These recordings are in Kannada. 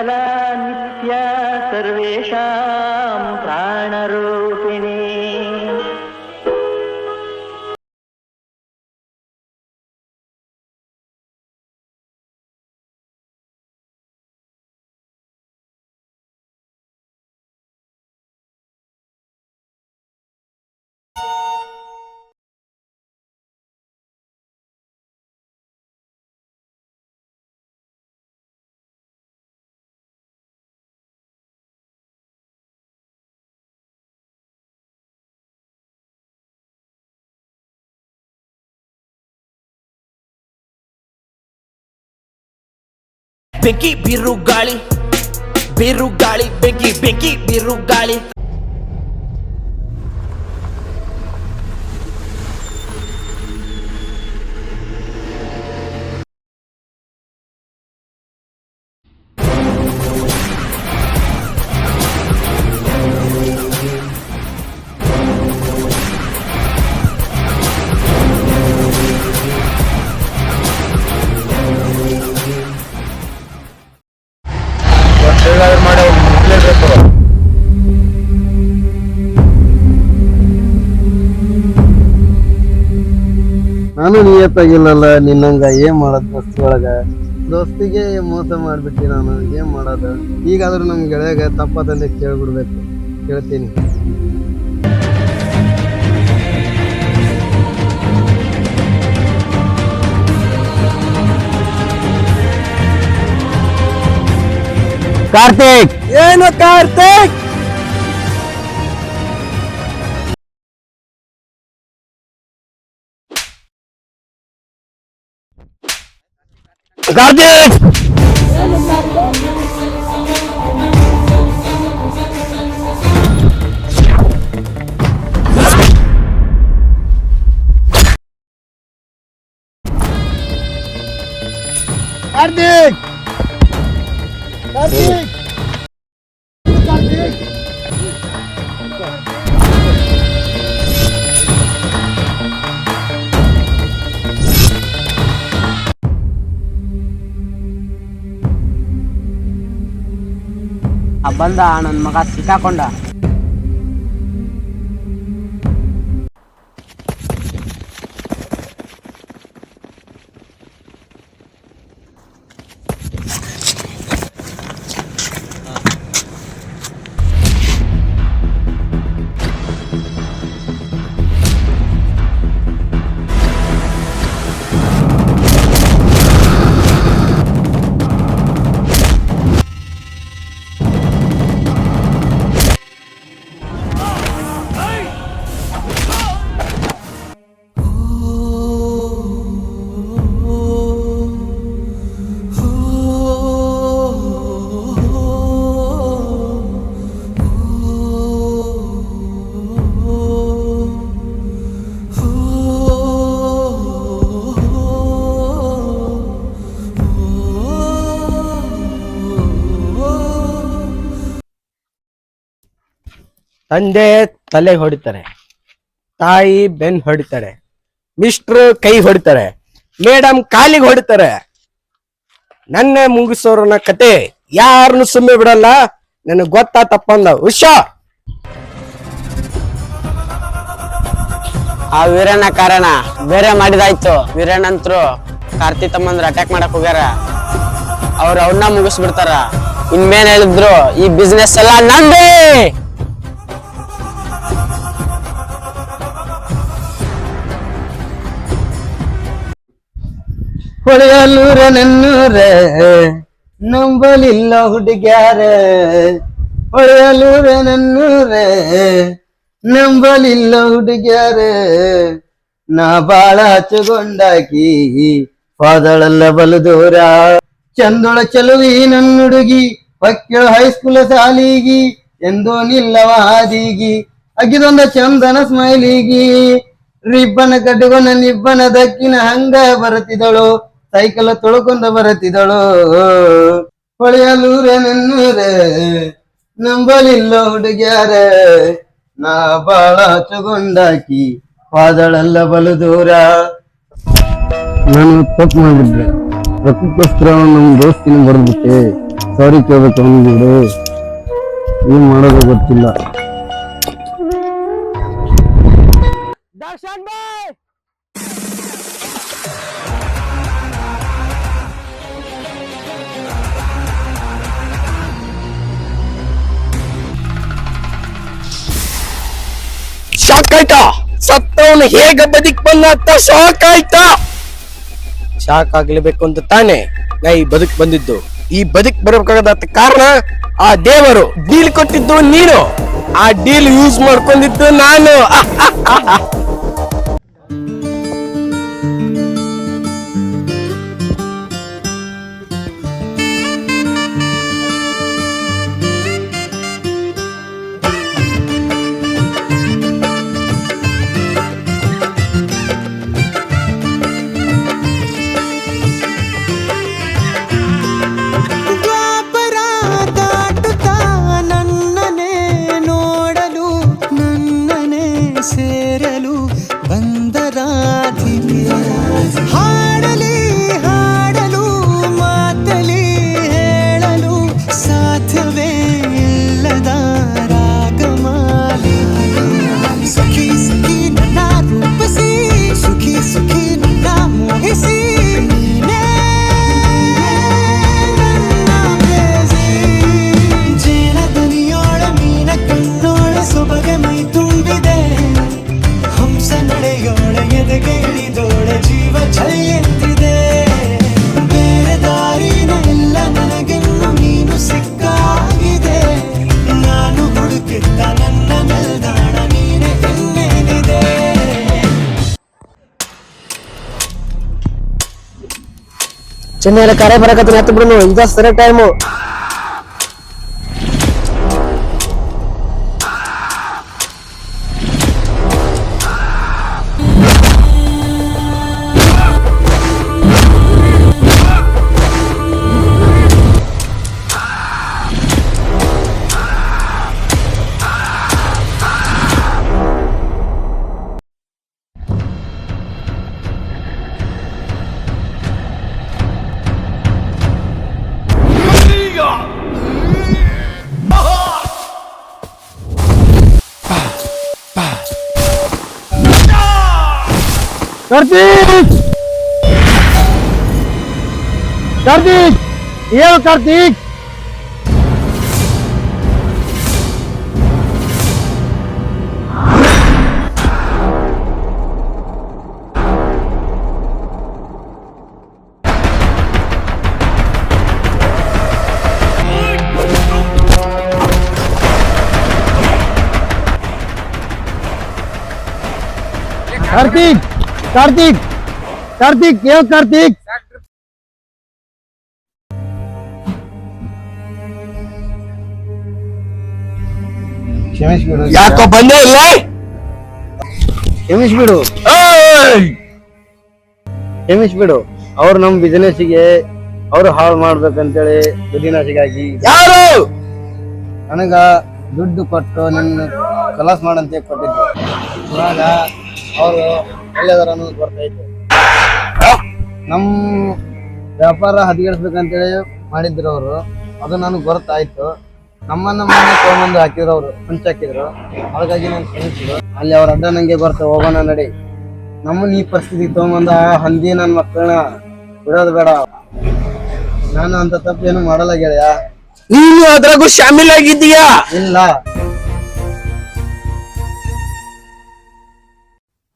चञ्चला नित्या सर्वेषां प्राणरूपिणी। ಬೆಂಕಿ ಬಿರುಗಾಳಿ ಬಿರುಗಾಳಿ ಬೆಂಕಿ ಬೆಂಕಿ ಬಿರುಗಾಳಿ. ನಾನು ನಿಯತ್ತಾಗಿಲ್ಲಲ್ಲ ನಿನ್ನಂಗ ಏನ್ ಮಾಡೋದ್ ದೋಸ್ತಿ ಒಳಗ ದೋಸ್ತಿಗೆ ಮೋಸ ಮಾಡ್ಬಿಟ್ಟಿ ನಾನು ಏನ್ ಮಾಡೋದು. ಈಗಾದ್ರೂ ನಮ್ ಗೆಳೆಯಾಗ ತಪ್ಪದಂತೆ ಕೇಳ್ಬಿಡ್ಬೇಕು. ಕೇಳ್ತೀನಿ. ಕಾರ್ತಿಕ್ ಏನು ಕಾರ್ತಿಕ್ ಕಾರ್ತಿಕ್ ಕಾರ್ತಿಕ್ ಕಾರ್ತಿಕ್ ಬಂದ ನನ್ನ ಮಗ ಸಿಕ್ಕಾಕೊಂಡ. ತಂದೆ ತಲೆ ಹೊಡಿತಾರೆ, ತಾಯಿ ಬೆನ್ ಹೊಡಿತಾರೆ, ಮಿಸ್ಟ್ರು ಕೈ ಹೊಡಿತಾರೆ, ಮೇಡಮ್ ಕಾಲಿಗೆ ಹೊಡಿತಾರೆ. ನನ್ನ ಮುಗಿಸೋರನ ಕತೆ ಯಾರನ್ನು ಸುಮ್ಮನೆ ಬಿಡಲ್ಲ. ನನಗ್ ಗೊತ್ತಾ ತಪ್ಪಂದ ಹುಷಾ. ಆ ವೀರಣ್ಣ ಕಾರಣ ಬೇರೆ ಮಾಡಿದಾಯ್ತು. ವೀರಣ್ಣ ಅಂತರು ಕಾರ್ತಿ ತಮ್ಮಂದ್ರ ಅಟ್ಯಾಕ್ ಮಾಡಕ್ ಹೋಗ್ಯಾರ. ಅವ್ರು ಅವನ್ನ ಮುಗಿಸ್ಬಿಡ್ತಾರ. ಇನ್ಮೇನ್ ಹೇಳಿದ್ರು ಈ ಬಿಸ್ನೆಸ್ ಎಲ್ಲ ನಂದೇ. ಹೊಳೆಯಲ್ಲೂರ ನನ್ನೂರ ನಂಬಲಿಲ್ಲ ಹುಡುಗ್ಯಾರ, ಹೊಳೆಯಲ್ಲೂರ ನನ್ನೂರ ನಂಬಲಿಲ್ಲ ಹುಡುಗ್ಯಾರ. ನಾ ಬಾಳ ಹಚ್ಚಗೊಂಡಾಕಿ ಪಾದಳೆಲ್ಲ ಬಲು ದೂರ. ಚಂದೊಳ ಚಲುವಿ ನನ್ನ ಹುಡುಗಿ ಪಕ್ಕೆಳ ಹೈಸ್ಕೂಲ್ ಸಾಲಿಗಿ ಎಂದೋ ನಿಲ್ಲವ ಹಾದಿಗಿ. ಅಗಿದೊಂದ ಚಂದನ ಸ್ಮೈಲಿಗಿ ರಿಬ್ಬನ ಕಟ್ಟುಕೊಂಡ ನಿಬ್ಬನ ದಕ್ಕಿನ ಹಂಗ ಬರುತ್ತಿದಳು. ಸೈಕಲ್ ತೊಳ್ಕೊಂಡ ಬರುತ್ತಿದಳು. ಹೊಳೆಯಲ್ಲೂರ ನನ್ನೂರ ನಂಬಲಿಲ್ಲ ಹುಡುಗ್ಯಾರ. ನಾ ಬಾಳ ಹಚ್ಚಗೊಂಡಾಕಿ ಪಾದಳೆಲ್ಲ ಬಲು ದೂರ. ನಾನು ತಪ್ಪು ಮಾಡಿದ್ರೆ ರೊಕ್ಕಕ್ಕೋಸ್ಕರ ನಮ್ ದೋಸ್ತಿನ ಬರೆದ್ಬಿಟ್ಟೆ. ಸಾರಿ ಕೇಳ್ಬೇಕು ಅವನಿಗೆ. ಏನ್ ಮಾಡೋದು ಗೊತ್ತಿಲ್ಲ. ಶಾಕ್ ಆಯ್ತಾ? ಸತ್ತವನು ಹೇಗ ಬದುಕ್ ಬಂದ ಅಂತ ಶಾಕ್ ಆಯ್ತಾ? ಶಾಕ್ ಆಗ್ಲೇಬೇಕು ಅಂತ ತಾನೆ ನಾ ಈ ಬದುಕ್ ಬಂದಿದ್ದು. ಈ ಬದುಕ್ ಬರಬೇಕಾದ ಕಾರಣ ಆ ದೇವರು. ಡೀಲ್ ಕೊಟ್ಟಿದ್ದು ನೀನು, ಆ ಡೀಲ್ ಯೂಸ್ ಮಾಡ್ಕೊಂಡಿದ್ದು ನಾನು. ದ್ವಾಪರ ದಾಟುತ್ತಾ ನನ್ನನೆ ನೋಡಲು, ನನ್ನನೆ ಸೇರಲು ಬಂದರಾಧಿಕೆ. ಹಾಡಲಿ ಹಾಡಲು ಮಾತಲಿ ಹೇಳಲು ಸಾಧ್ಯವೇ ಇಲ್ಲದ ರಾಗಮಾಲಿಕೆ. ಸಖಿ ಸಖಿ ನನ್ನ ರೂಪಿಸಿ, ಸುಖಿ ಸುಖಿ ನನ್ನ ಮೋಹಿಸಿ, ನೀನೇ ನನ್ನ ಪ್ರೇಯಸಿ. ಜೇನ ದನಿಯೋಳ ಮೀನ ಕಣ್ಣೋಳ ಸೊಬಗೆ ಮೈ ತುಂಬಿದೆ, ಹಂಸ ನಡೆಯೋಳ ಎದೆಗೆ ಇಳಿದೋಳ ಜೀವ ಛಳೆಯೆಂದಿದೆ. ಬೇರೆ ದಾರಿನ ಇಲ್ಲ ನನಗೆನ್ನು ನೀನು ಸಿಕ್ಕಾಗಿದೆ, ನಾನು ಹುಡುಕಿದ್ದ ನನ್ನ ನಿಲ್ದಾಣ ನೀನೆ ಇನ್ನೇನಿದೆ. ಚೆನ್ನೈಲ ಕರೆ ಬರಕತ್ತ ಹತ್ತು ಬಿಡು, ಇದ ಸರಿ ಟೈಮು. ಕಾರ್ತಿಕ್, ಕಾರ್ತಿಕ್, ಹೇಳು ಕಾರ್ತಿಕ್. ಕಾರ್ತಿಕ್, ಕಾರ್ತಿಕ್, ಕಾರ್ತಿಕ್, ಹೇಳು ಕಾರ್ತಿಕ್. ಕ್ಷಮಿಸ್ಬಿಡು, ಯಾಕೋ ಬಂದೇ ಇಲ್ಲ? ಕ್ಷಮಿಸ್ಬಿಡು, ಕ್ಷಮಿಸ್ಬಿಡು. ಅವ್ರು ನಮ್ ಬಿಸಿನೆಸ್ಸಿಗೆ ಅವ್ರು ಹಾಳು ಮಾಡ್ಬೇಕಂತೇಳಿ ದುಡ್ಡಿನಾಶಿಗಾಗಿ ಯಾರು? ನನಗ ದುಡ್ಡು ಕೊಟ್ಟು ನಿನ್ನ ಕಲಾಸ್ ಮಾಡಂತೆ ಕೊಟ್ಟಿದ್ರು. ಇವಾಗ ಅವರು ಒಳ್ಳೆದರ ಅನ್ನೋದು ಬರ್ತೈತೆ. ನಮ್ಮ ವ್ಯಾಪಾರ ಹದಗೆಡಿಸ್ಬೇಕಂತೇಳಿ ಮಾಡಿದ್ರು ಅವರು. ಅದು ನನಗೆ ಗೊತ್ತಾಯ್ತು. ನಮ್ಮನ್ನ ಮನೆ ತಗೊಂಬಂದು ಹಾಕಿದ್ರು, ಅವರು ಹಾಕಿದ್ರು. ಹಾಗಾಗಿ ನಾನು ಕ್ಷಮಿಸಿದ್ರು. ಅಲ್ಲಿ ಅವ್ರ ಅಡ್ಡ ನಂಗೆ ಬರ್ತಾ ಹೋಗೋಣ ನಡಿ. ನಮ್ಮನ್ನ ಈ ಪರಿಸ್ಥಿತಿ ತಗೊಂಬಂದ ಆ ಹಂದಿ ನನ್ನ ಮಕ್ಕಳನ್ನ ಬಿಡೋದು ಬೇಡ. ನಾನು ಅಂತ ತಪ್ಪೇನು ಮಾಡಲ್ಲ ಗೆಳೆಯ. ನೀನು ಅದ್ರಾಗೂ ಶಾಮಿಲ್ ಆಗಿದ್ದೀಯಾ? ಇಲ್ಲ.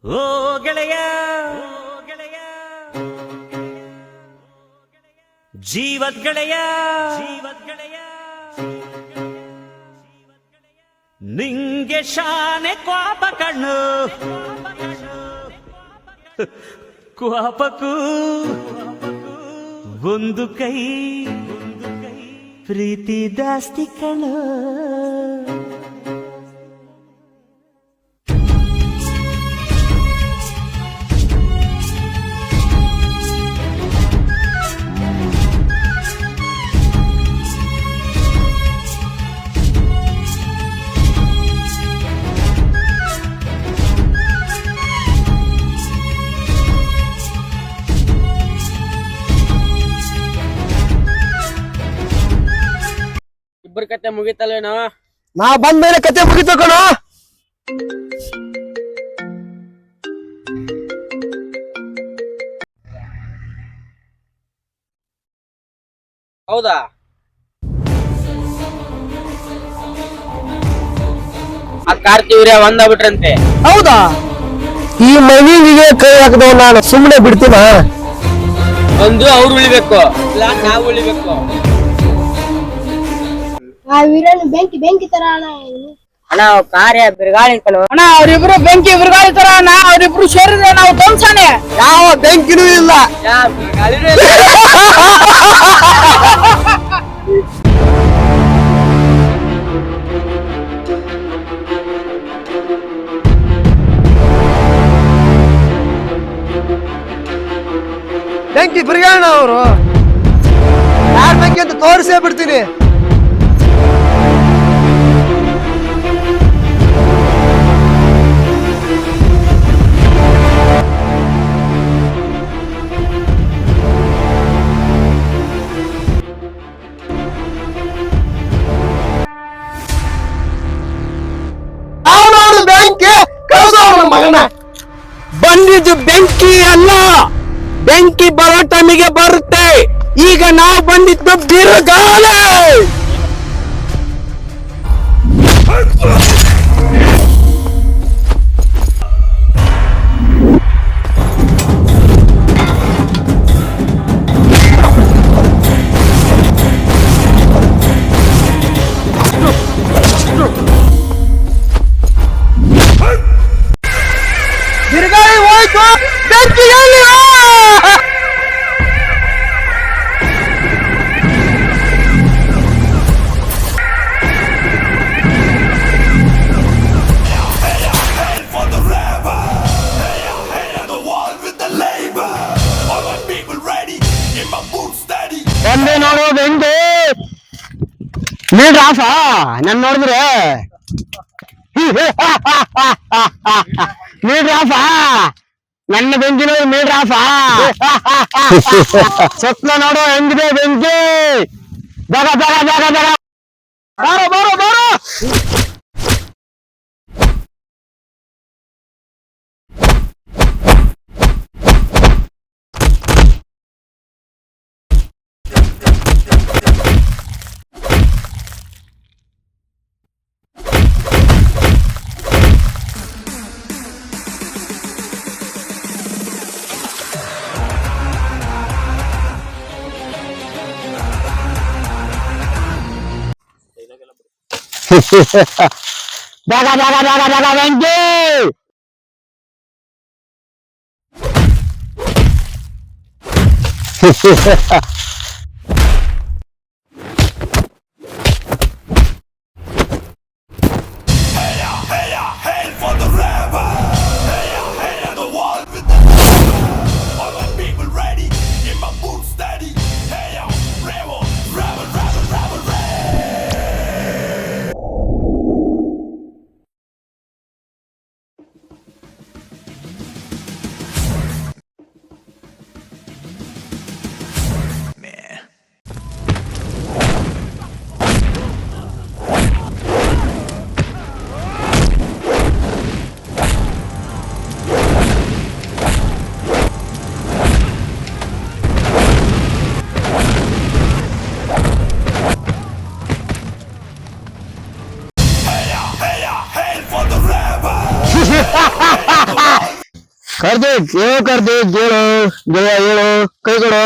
ಓ ಗೆಳೆಯ, ಜೀವದ್ ಗೆಳೆಯ, ನಿಂಗೆ ಶಾನೆ ಕ್ವಾಪ ಕಣ್ಣು, ಕ್ವಾಪಕ್ಕೂ ಒಂದು ಕೈ ಪ್ರೀತಿ ಜಾಸ್ತಿ ಕಣ್ಣು. ಕತೆ ಮುಗಿತಲ್ವೇನೋ? ನಾ ಬಂದ್ಮೇಲೆ ಕತೆ ಮುಗಿತು ಕಣೋ. ಹೌದಾ? ಆ ಕಾರ್ತಿ ಇವ್ರೆ ಒಂದಾಗ್ಬಿಟ್ರಂತೆ. ಹೌದಾ? ಈ ಮಗುವಿಗೆ ಕೈ ಹಾಕದವ್ ನಾನು ಸುಮ್ಮನೆ ಬಿಡ್ತೀನ? ಒಂದು ಅವ್ರು ಉಳಿಬೇಕು, ಇಲ್ಲ ನಾವು ಉಳಿಬೇಕು. ಆ ವೀರನ್ ಬೆಂಕಿ ಬೆಂಕಿ ತರ ಅಣ್ಣ. ಅಣ್ಣ ಕಾರ್ಯ ಬಿರುಗಾಳಿ ಕಣೋ. ಅಣ್ಣ ಅವ್ರಿಬ್ರು ಬೆಂಕಿ ಬಿರುಗಾಳಿ ತರ ಅಣ್ಣ. ಅವ್ರಿಬ್ರು ಸೇರಿದ್ರೆ ನಾವು ಧ್ವಂಸನೆ. ಯಾವ ಬೆಂಕಿನೂ ಇಲ್ಲ. ಯಾ ಬಿರುಗಾಳಿನೇ ಇಲ್ಲ. ಬೆಂಕಿ ಬಿರುಗಾಣ ಅವರು ಯಾರ್ ಬೆಂಕಿ ಅಂತ ತೋರಿಸೇ ಬಿಡ್ತೀನಿ. ಬೆಂಕಿ ಮಗನ ಬಂದಿದ್ದು ಬೆಂಕಿ ಅಲ್ಲ, ಬೆಂಕಿ ಬರೋ ಟೈಮಿಗೆ ಬರುತ್ತೆ. ಈಗ ನಾವು ಬಂದಿದ್ದು ಬಿರುಗಾಳಿ. ಬಿರುಗಾಳಿ ಹೋಯ್ತು, ಬೆಂಕಿಯಲ್ಲಿ ಬಂದೆ ನೋಡು ಬೆಂಕಿ. ನೀಡ್ರಾಫ ನನ್ ನೋಡಿದ್ರೆ ನೀಡ್ರಾಫ ನನ್ನ ಬೆಂಕಿ ನೋಡಿ ನೀಡ್ರಾಫ. ಸ್ವಪ್ನ ನೋಡು ಹೆಂಗಿದೆ ಬೆಂಕಿ. ಬರ ಬರ ಬರ ಬರ ಬಾರೋ ಬಾರೋ ಬಾರೋ. ಜಾಗ ಜಾಗ ಜಾಗ ಜಾಗ ಬೆಂಕಿ. ಕಾರ್ತಿಕ್ ಹೇಳು, ಕಾರ್ತಿಕ್ ಹೇಳು, ಗೆಳೆಯ ಹೇಳು, ಕೈ ಕೊಡು.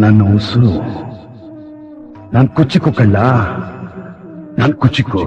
ನನ್ನ ಉಸಿರು ನಾನ್ ಕುಚ್ಚಿಕ್ಕು ಕಳ್ಳ, ನಾನ್ ಕುಚ್ಚಿಕ್ಕು.